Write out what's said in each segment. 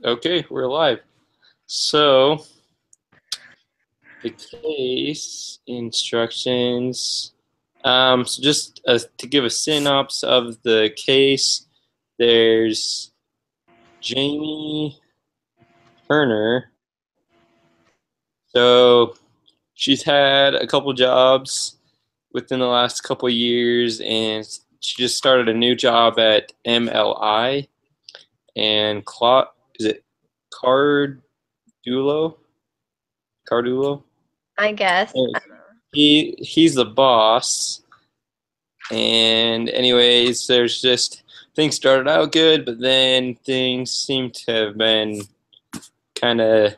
Okay, we're live. So, the case instructions. So just to give a synopsis of the case, there's Jamie Turner. So she's had a couple jobs within the last couple years, and she just started a new job at MLI and is it Cardulo? Cardulo? I guess. He's the boss. And anyways, there's just things started out good, but then things seem to have been kind of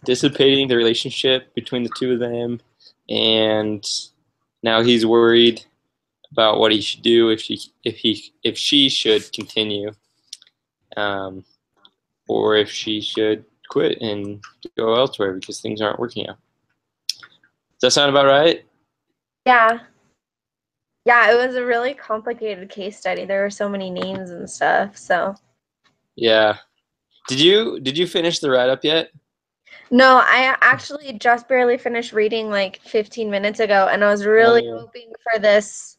dissipating the relationship between the two of them, and now he's worried about what he should do if she should continue, um, or if she should quit and go elsewhere because things aren't working out. Does that sound about right? Yeah. Yeah, it was a really complicated case study. There were so many names and stuff. So Yeah. Did you finish the write up yet? no, I actually just barely finished reading like 15 minutes ago, and I was really Oh. hoping for this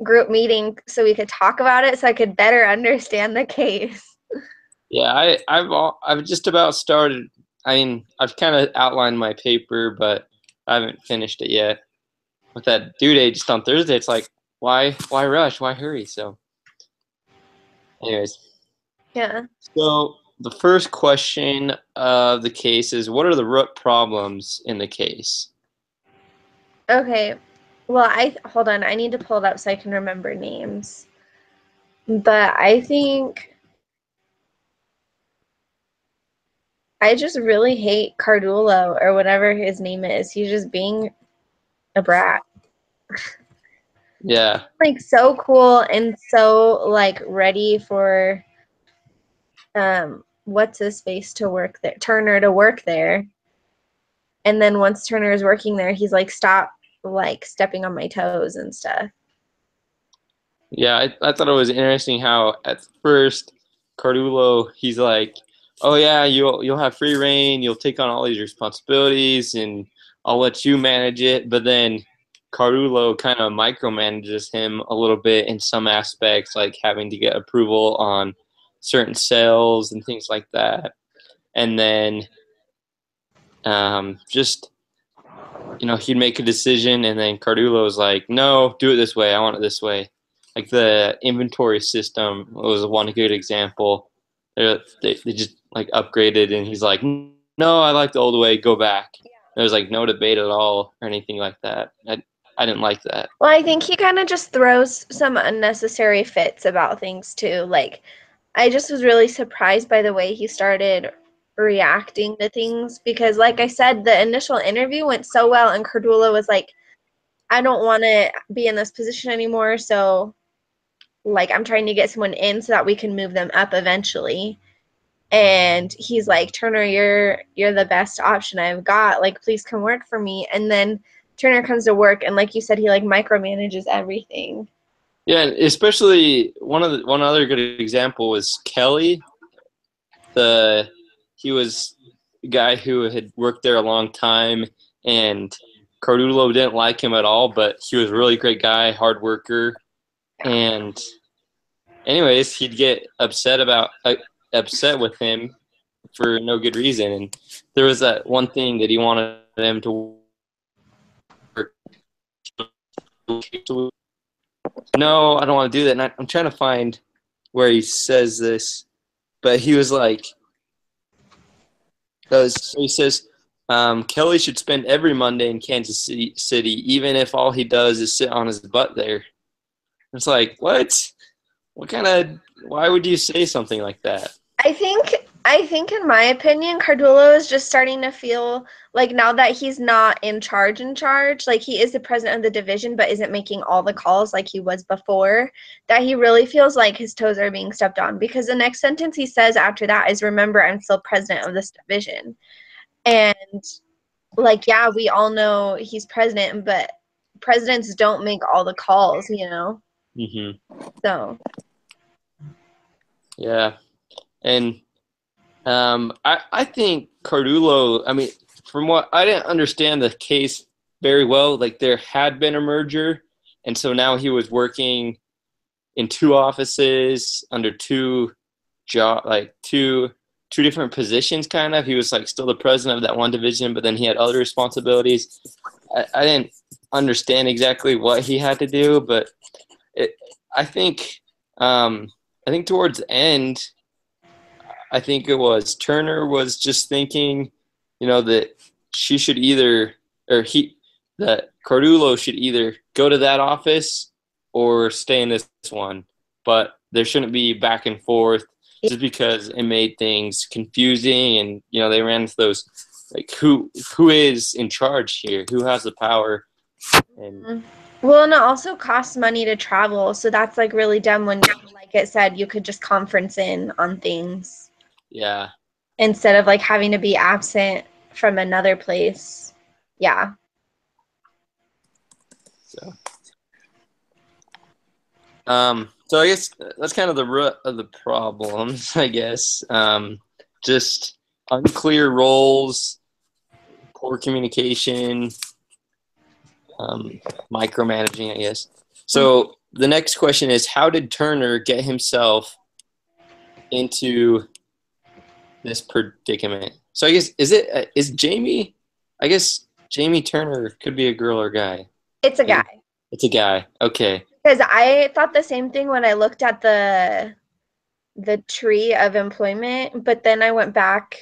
group meeting so we could talk about it so I could better understand the case. Yeah, I've just about started. I mean, I've kind of outlined my paper, but I haven't finished it yet. With that due date just on Thursday, it's like, why rush? Why hurry? So, anyways, Yeah. so the first question of the case is, what are the root problems in the case? Okay. Well, I hold on. I need to pull it up so I can remember names. But I think I just really hate Cardulo or whatever his name is. He's just being a brat. Yeah, Like so cool and so like ready for what's his face to work there, Turner to work there. And then once Turner is working there, he's like, stop like stepping on my toes and stuff. yeah. I thought it was interesting how at first Cardulo he's like, oh yeah, you'll have free reign, you'll take on all these responsibilities, and I'll let you manage it. But then Cardulo kind of micromanages him a little bit in some aspects, like having to get approval on certain cells and things like that. And then just he'd make a decision, and then Cardulo's like, no, do it this way. I want it this way. Like the inventory system was one good example. They just like upgraded, and he's like, no, I like the old way. Go back. There was like no debate at all or anything like that. I didn't like that. Well, I think he kind of just throws some unnecessary fits about things too. Like, I just was really surprised by the way he started reacting to things because, like I said, the initial interview went so well, and Cordula was like, I don't want to be in this position anymore. So, like, I'm trying to get someone in so that we can move them up eventually. And he's like, Turner, you're the best option I've got. Like, please come work for me. And then Turner comes to work, and like you said, he like micromanages everything. Yeah, especially one other good example was Kelly. The He was a guy who had worked there a long time, and Cardulo didn't like him at all, but he was a really great guy, hard worker, and anyways, he'd get upset with him for no good reason, and there was that one thing that he wanted him to work. No, I don't want to do that. And I'm trying to find where he says this, but he was like, so he says, Kelly should spend every Monday in Kansas City, even if all he does is sit on his butt there. It's like, what? What kind of? Why would you say something like that? I think in my opinion, Cardullo is just starting to feel like now that he's not in charge, like he is the president of the division but isn't making all the calls like he was before, that he really feels like his toes are being stepped on because the next sentence he says after that is, remember, I'm still president of this division. And like, yeah, we all know he's president, but presidents don't make all the calls, you know? Hmm. So Yeah, and I think Cardullo. I mean, from what I didn't understand the case very well. Like there had been a merger, and so now he was working in two offices under two different positions. Kind of, he was like still the president of that one division, but then he had other responsibilities. I didn't understand exactly what he had to do, but it, I think I think towards the end I think it was Turner was just thinking, that she should either, or that Cardullo should either go to that office or stay in this one. But there shouldn't be back and forth just because it made things confusing and, they ran into those, like, who is in charge here? Who has the power? And Well, and it also costs money to travel, so that's like really dumb when, like it said, you could just conference in on things yeah, instead of like having to be absent from another place. Yeah. so. So I guess that's kind of the root of the problems, I guess. Just unclear roles, poor communication, micromanaging, I guess. So the next question is, how did Turner get himself into this predicament? So I guess is Jamie? I guess Jamie Turner could be a girl or guy. It's a guy. It's a guy. Okay. Because I thought the same thing when I looked at the tree of employment, but then I went back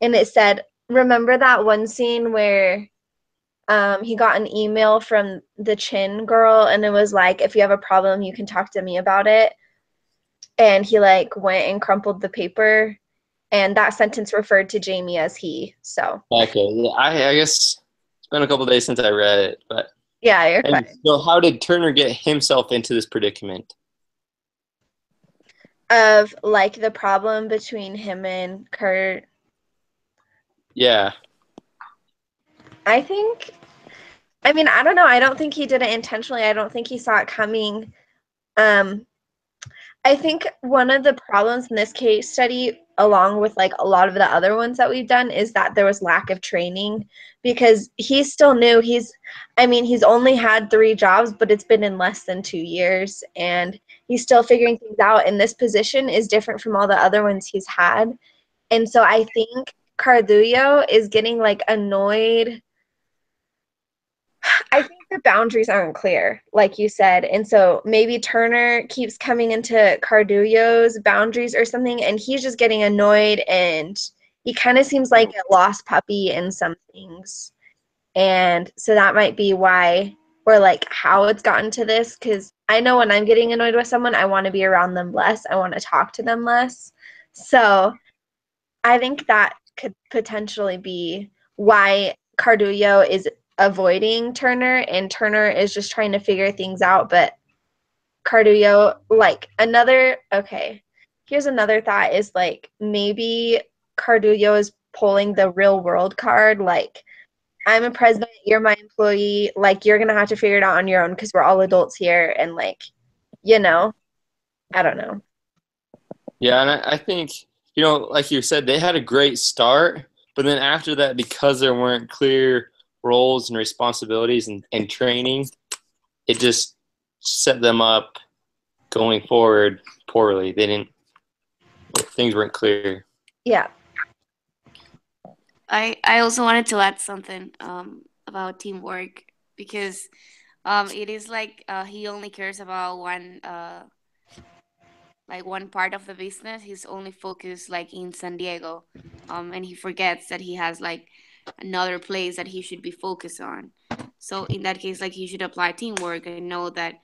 and it said, remember that one scene where he got an email from the Chin girl and it was like, if you have a problem, you can talk to me about it. And he like went and crumpled the paper, and that sentence referred to Jamie as he. So Okay. Yeah, I guess it's been a couple days since I read it, but yeah, you're and fine. so how did Turner get himself into this predicament? Of like the problem between him and Kurt. Yeah. I think, I mean, I don't know. I don't think he did it intentionally. I don't think he saw it coming. Um, I think one of the problems in this case study, along with like a lot of the other ones that we've done, is that there was lack of training because he's still new. I mean, he's only had 3 jobs, but it's been in less than 2 years, and he's still figuring things out. And this position is different from all the other ones he's had. And so I think Cardullo is getting like annoyed. I think the boundaries aren't clear, like you said. And so maybe Turner keeps coming into Cardullo's boundaries or something, and he's just getting annoyed, and he kind of seems like a lost puppy in some things. And so that might be why, or like how it's gotten to this, because I know when I'm getting annoyed with someone, I want to be around them less. I want to talk to them less. So I think that could potentially be why Cardullo is avoiding Turner and Turner is just trying to figure things out. But Cardullo, like okay, here's another thought is like maybe Cardullo is pulling the real world card. Like, I'm a president, you're my employee, like, you're going to have to figure it out on your own because we're all adults here. And like, you know, I don't know. Yeah, and I think, like you said, they had a great start, but then after that, because there weren't clear roles and responsibilities and training, it just set them up going forward poorly. Things weren't clear. Yeah. I also wanted to add something about teamwork because it is like he only cares about one part of the business. He's only focused like in San Diego, and he forgets that he has like another place that he should be focused on. So in that case, like he should apply teamwork and know that,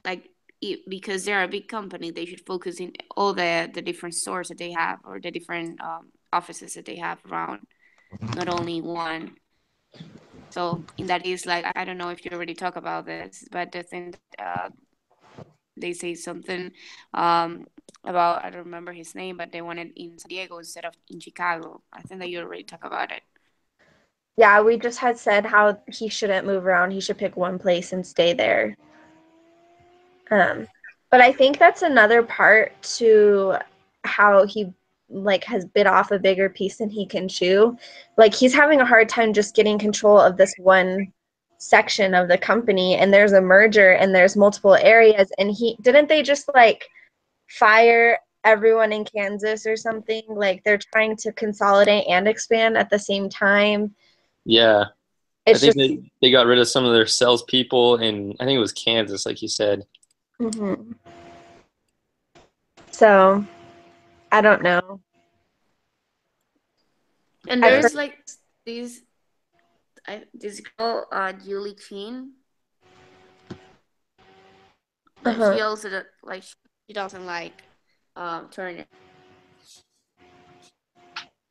like because they're a big company, they should focus in all the different stores that they have or the different offices that they have around, not only one. So in that case, like I don't know if you already talk about this, but the thing they say something about, I don't remember his name, but they wanted in San Diego instead of in Chicago. I think that you already talked about it. Yeah, we just had said how he shouldn't move around. He should pick one place and stay there. But I think that's another part to how he like has bit off a bigger piece than he can chew. Like he's having a hard time just getting control of this one section of the company, and there's a merger and there's multiple areas, and he didn't they just like fire everyone in Kansas or something? Like they're trying to consolidate and expand at the same time. Yeah. It's I think just they got rid of some of their salespeople in, I think it was Kansas, like you said. mhm. So I don't know. And I've heard there's like these this girl, Julie Chin. Like uh-huh. she also like she doesn't like Turner.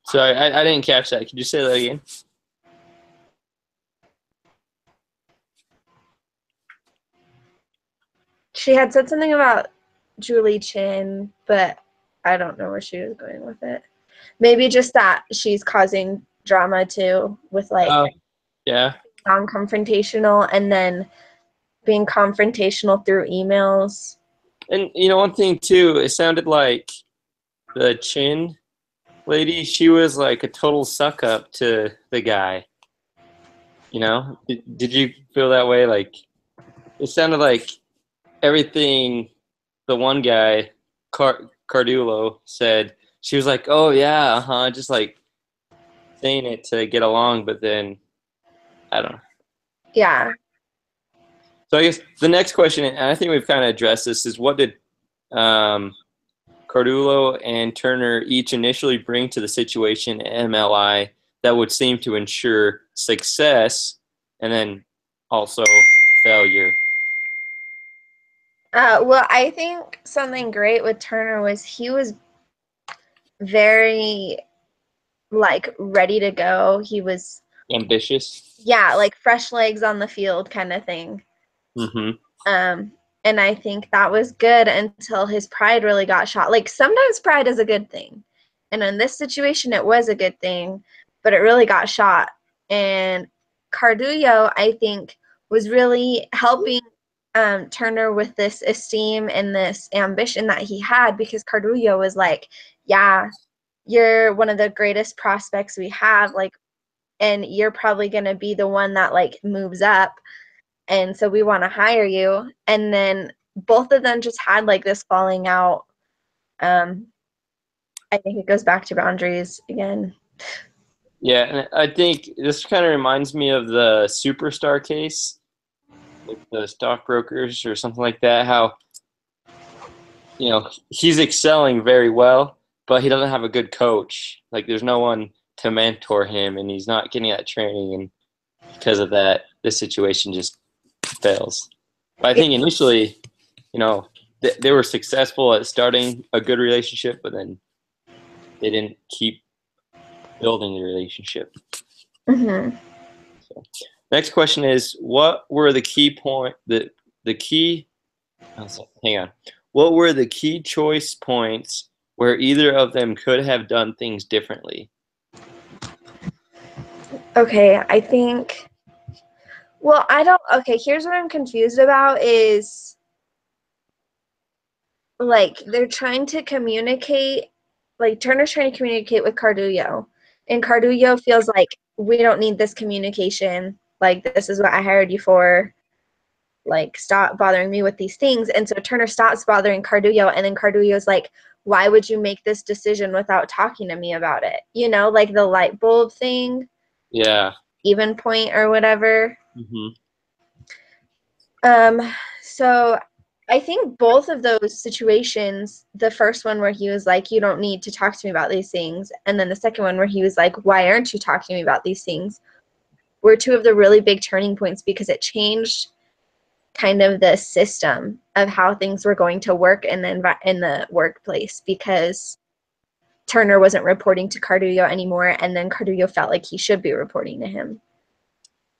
Sorry, I didn't catch that. Could you say that again? She had said something about Julie Chin, but I don't know where she was going with it. Maybe just that she's causing drama too, with like Yeah. non-confrontational and then being confrontational through emails. And, one thing, too, it sounded like the Chin lady, she was like a total suck up to the guy. Did you feel that way? Like, it sounded like everything the one guy, Cardulo, said, she was like, oh, yeah, just like saying it to get along, but then, I don't know. Yeah. So I guess the next question, and I think we've kind of addressed this, is what did Cardulo and Turner each initially bring to the situation at MLI that would seem to ensure success and then also failure? Well, I think something great with Turner was he was very like ready to go. He was Ambitious. yeah, like fresh legs on the field kind of thing. Mm-hmm. And I think that was good until his pride really got shot. Like sometimes pride is a good thing. And in this situation it was a good thing, but it really got shot. And Cardullo, I think, was really helping Turner with this esteem and this ambition that he had, because Cardullo was like, yeah, you're one of the greatest prospects we have, like, and you're probably going to be the one that like moves up, and so we want to hire you. And then both of them just had like this falling out. I think it goes back to boundaries again. Yeah, and I think this kind of reminds me of the Superstar case with the stockbrokers or something like that, how he's excelling very well, but he doesn't have a good coach. Like there's no one to mentor him, and he's not getting that training, and because of that, this situation just fails. But I think initially, they were successful at starting a good relationship, but then they didn't keep building the relationship. Mm-hmm. So, next question is, what were the key hang on. What were the key choice points where either of them could have done things differently? Okay, I think. Well, okay, here's what I'm confused about is like they're trying to communicate, like Turner's trying to communicate with Cardullo, and Cardullo feels like we don't need this communication. Like this is what I hired you for. Like stop bothering me with these things. And so Turner stops bothering Cardullo, and then Cardullo's like, why would you make this decision without talking to me about it? Like the light bulb thing. Yeah. Even point or whatever. Mm-hmm. So I think both of those situations, the first one where he was like, you don't need to talk to me about these things, and then the second one where he was like, why aren't you talking to me about these things, were two of the really big turning points, because it changed kind of the system of how things were going to work in the workplace, because Turner wasn't reporting to Cardullo anymore, and then Cardullo felt like he should be reporting to him.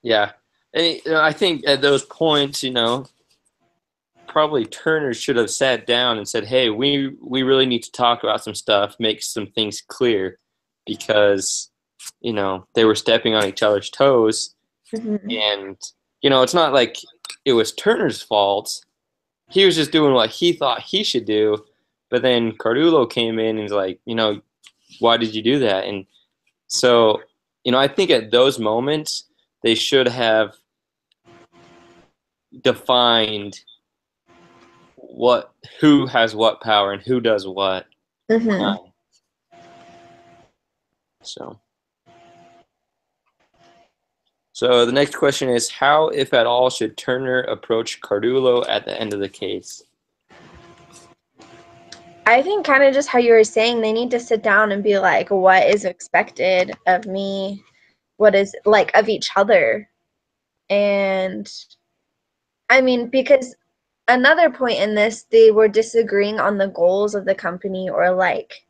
Yeah. And, I think at those points, probably Turner should have sat down and said, hey, we really need to talk about some stuff, make some things clear, because, they were stepping on each other's toes. Mm-hmm. And, it's not like it was Turner's fault. He was just doing what he thought he should do. But then Cardullo came in and was like, why did you do that? And so, I think at those moments they should have defined who has what power and who does what. Mm-hmm. So the next question is, how, if at all, should Turner approach Cardullo at the end of the case? I think kind of just how you were saying, they need to sit down and be like, what is expected of me? What is like of each other? And I mean, because another point in this, they were disagreeing on the goals of the company or like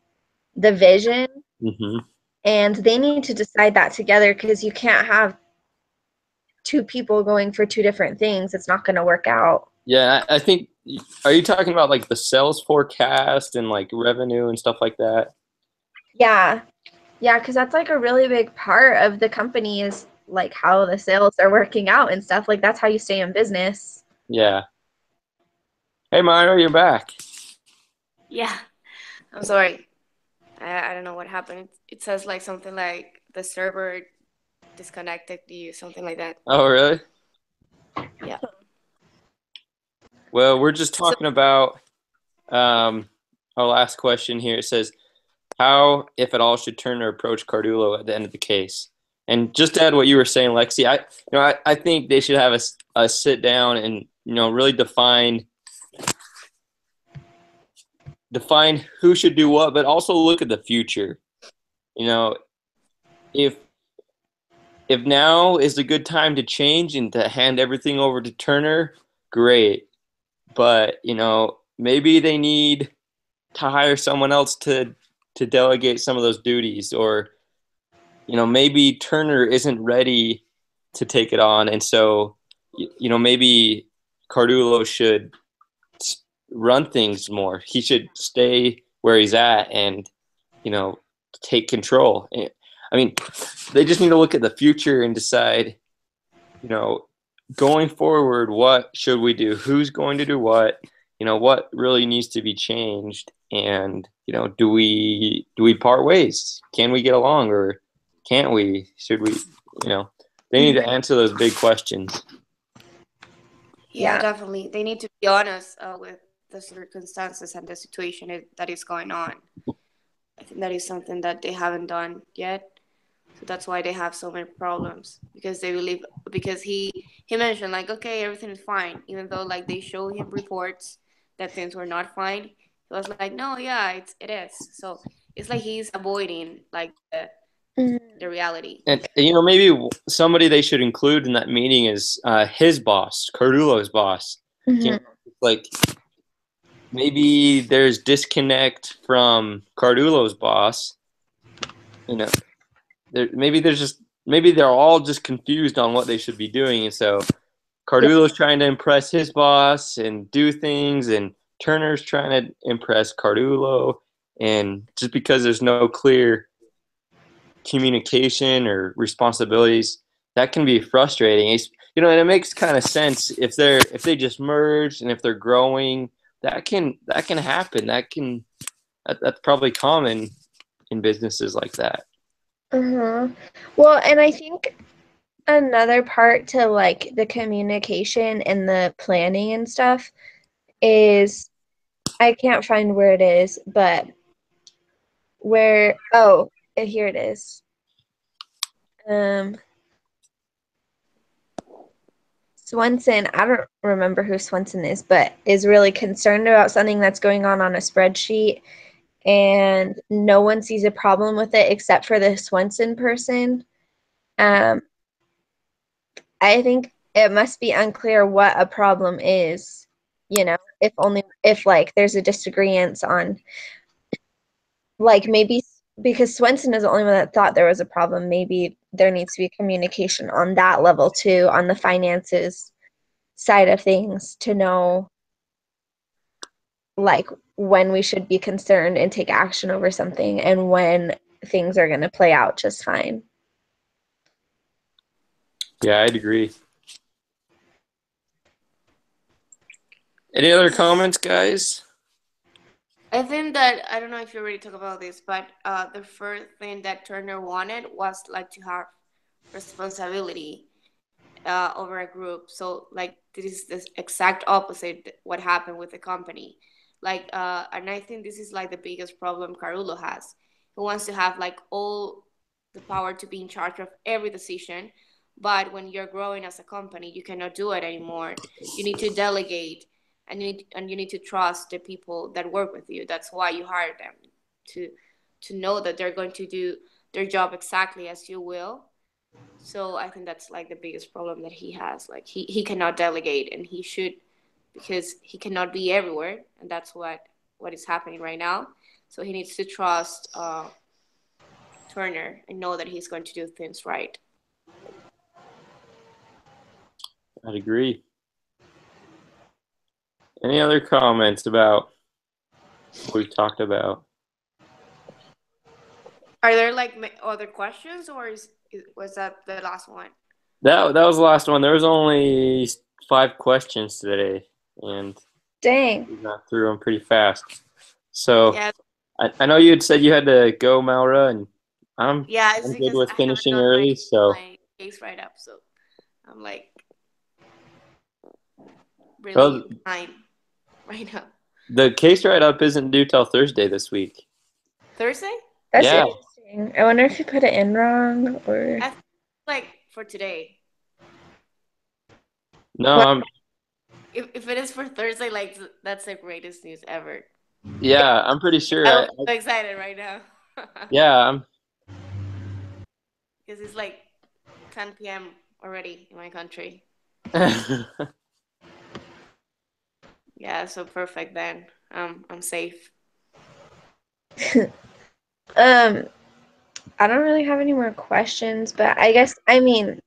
the vision. Mm-hmm. And they need to decide that together, because you can't have two people going for two different things. It's not going to work out. Yeah, I think, are you talking about like the sales forecast and like revenue and stuff like that? Yeah. Yeah, because that's like a really big part of the company is like how the sales are working out and stuff. Like that's how you stay in business. Yeah. Hey, Myra, you're back. Yeah, I'm sorry. I don't know what happened. It says like something like the server disconnected you, something like that. Oh, really? Yeah. Well, we're just talking about our last question here. It says, how, if at all, should Turner approach Cardullo at the end of the case? And just to add what you were saying, Lexi, I think they should have a sit down and really define who should do what, but also look at the future. If now is a good time to change and to hand everything over to Turner, great. But maybe they need to hire someone else to delegate some of those duties, or maybe Turner isn't ready to take it on, and so maybe Cardullo should run things more. He should stay where he's at and take control. I mean, they just need to look at the future and decide, going forward, what should we do? Who's going to do what? What really needs to be changed? And do we part ways? Can we get along, or can't we? Should we? They need to answer those big questions. Yeah, definitely. They need to be honest with the circumstances and the situation that is going on. I think that is something that they haven't done yet. So that's why they have so many problems, because they believe, because he mentioned like, okay, everything is fine, even though like they show him reports that things were not fine. He was like, no, yeah, it is. So it's like he's avoiding like the reality. And maybe somebody they should include in that meeting is his boss, Cardullo's boss. Like, maybe there's disconnect from Cardullo's boss. Maybe they're all just confused on what they should be doing, and so Cardullo's trying to impress his boss and do things, and Turner's trying to impress Cardullo, and just because there's no clear communication or responsibilities, that can be frustrating. And it makes kind of sense if they just merged and if they're growing, that can happen. That's probably common in businesses like that. Well, and I think another part to like the communication and the planning and stuff is, I can't find where it is, but here it is. Swenson, I don't remember who Swenson is, but is really concerned about something that's going on a spreadsheet, and no one sees a problem with it except for the Swenson person. I think it must be unclear what a problem is, if like there's a disagreement on, like, maybe because Swenson is the only one that thought there was a problem, maybe there needs to be communication on that level too, on the finances side of things, to know like when we should be concerned and take action over something, and when things are going to play out just fine. Yeah, I'd agree. Any other comments, guys? I think that I don't know if you already talked about this, but the first thing that Turner wanted was like to have responsibility over a group. So like this is the exact opposite what happened with the company. Like and I think this is like the biggest problem Carulo has. He wants to have like all the power to be in charge of every decision, but when you're growing as a company, you cannot do it anymore. You need to delegate, and you need to trust the people that work with you. That's why you hire them to know that they're going to do their job exactly as you will. So I think that's like the biggest problem that he has. Like he cannot delegate, and he should, because he cannot be everywhere, and that's what is happening right now. So he needs to trust Turner and know that he's going to do things right. I'd agree. Any other comments about what we talked about? Are there like other questions, or was that the last one? That was the last one. There was only 5 questions today, and Dang. we got through them pretty fast. So Yeah, I know you had said you had to go, Maura, and I'm it's I'm good because with I haven't finishing done early. So my case write up, so I'm like well, really behind right now. the case write up isn't due till Thursday this week. Thursday? That's Yeah. interesting. I wonder if you put it in wrong or. I think like for today. No, What? I'm If it is for Thursday, like that's the greatest news ever. yeah, I'm pretty sure. I'm so excited right now. Yeah, I'm. Because it's like 10 p.m. already in my country. Yeah, so perfect then. I'm safe. I don't really have any more questions, but I guess, I mean,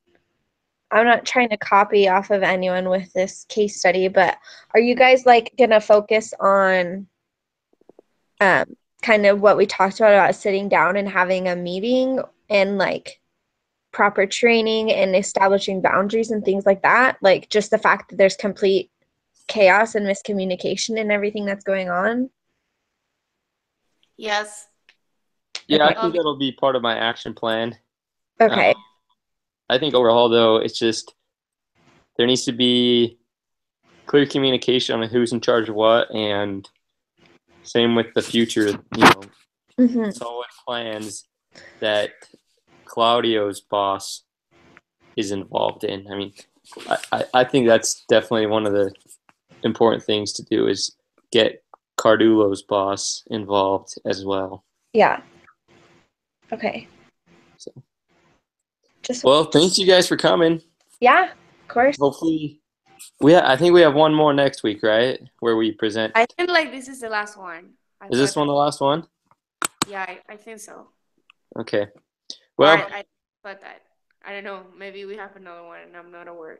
I'm not trying to copy off of anyone with this case study, but are you guys like gonna focus on kind of what we talked about sitting down and having a meeting and like proper training and establishing boundaries and things like that? Like just the fact that there's complete chaos and miscommunication and everything that's going on? Yes. Yeah, I Okay. think that'll be part of my action plan. Okay. I think overall, though, it's just there needs to be clear communication on who's in charge of what, and same with the future. Mm-hmm. Solid plans that Claudio's boss is involved in. I mean, I think that's definitely one of the important things to do is get Cardulo's boss involved as well. Yeah. Okay. So, Just well, thanks you guys for coming. yeah, of course. Hopefully, I think we have one more next week, right? Where we present. I think like this is the last one. Is this one the last one? Yeah, I think so. Okay. Well, I thought that. I don't know. Maybe we have another one and I'm not aware.